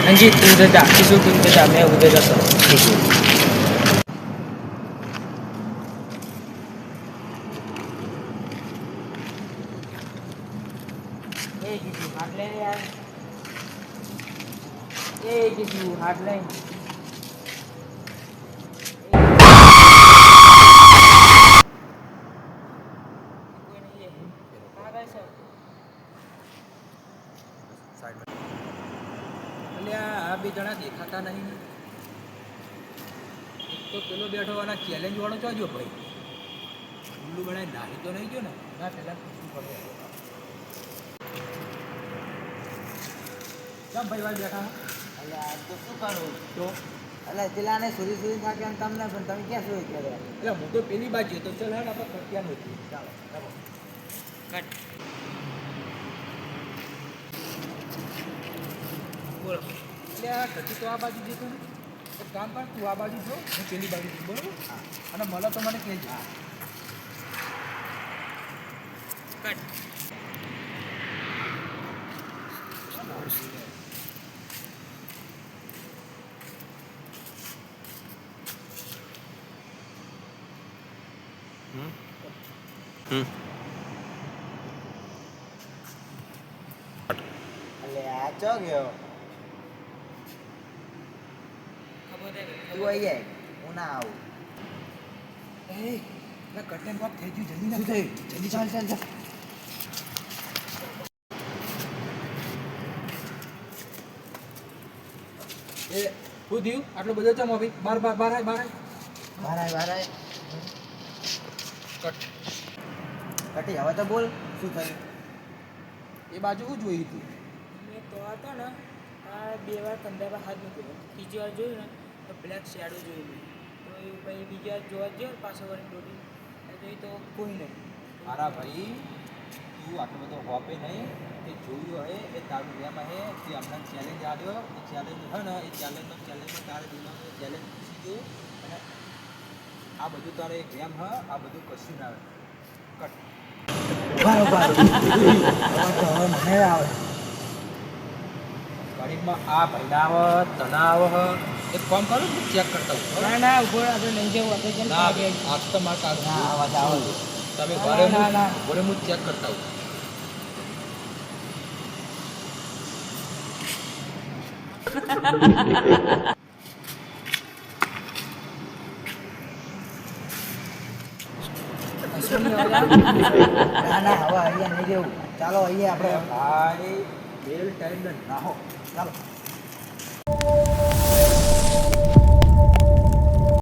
અંકિત તું જતા કિશુ તું જતા મેં ઉધર જતો કિશુ એ કિશુ હાથ લે યાર એ કિશુ હાથ લે આ બે જણા દેખાતા નહીં. એક તો પેલો બેઠો અને ચેલેન્જ વાળો ચાજો ભાઈ ઉલ્લુ બનાવી નાહી તો નહીં ગયો ને ના પેલા શું પડે કેમ ભાઈ ભાઈ બેઠા એટલે આ તો શું કરું તો એટલે પેલાને સુરી થાકે એમ તમને પણ તમે ક્યાં સુરી કર્યા એટલે હું તો પેલી બાજુ તો ચાલ હેડ આપણે કટિયાનું હતું ચાલો ચાલો કટ બોલો એટલે આ કટી તો આ બાજુ જતો ને એક કામ કર તું આ બાજુ જો હું પેલી બાજુ છું બરોબર અને મળો તો મને કહેજો કટ એટલે આ ચો ગયો ખબર તું આઈ જાય હું ના આવું એ ના કટન બાપ થઈ ગયું જલ્દી ના શું થયું જલ્દી ચાલ ચાલ ચાલ એ શું થયું આટલો બધો ચમ ભાઈ બાર બાર બાર આય બાર આય વારાય કટ કટી હવે તો બોલ શું થયું એ બાજુ શું જોયું તું મેં તો હતો ને આ બે વાર કંધામાં હાથ મૂક્યો ત્રીજી વાર જોયું ને તો બ્લેક શેડો જોયું મેં તો એ પછી બીજી વાર જોવા ગયો પાછો વળી દોડી જોઈ તો કોઈ નહીં મારા ભાઈ તું આટલો બધો હોપે નહીં એ જોયું હે એ તારું એમ હે કે હમણાં ચેલેન્જ આવ્યો એ ચેલેન્જ હે ને એ ચેલેન્જમાં તારે દિમાગમાં ચેલેન્જ પૂછી ગયું અને આ બધું તારે એક એમ હ આ બધું કશું ના આવે કટ બરોબર હવે મને આવે ગણિતમાં આ ભાઈના આવે તના આવે એક કામ કરું હું ચેક કરતા હોઉં ના ના ઉભો આપણે નહીં જવું આપણે કેમ ના આજ તો મારે કાઢ ના અવાજ આવે તમે ના, ઘરે ના, ના. ઘરે હું ચેક કરતા હોઉં ના ના હવે અહીંયા નહીં રહેવું ચાલો અહીંયા આપણે ભાઈ બેલ ટાઈમ ના હો ચાલો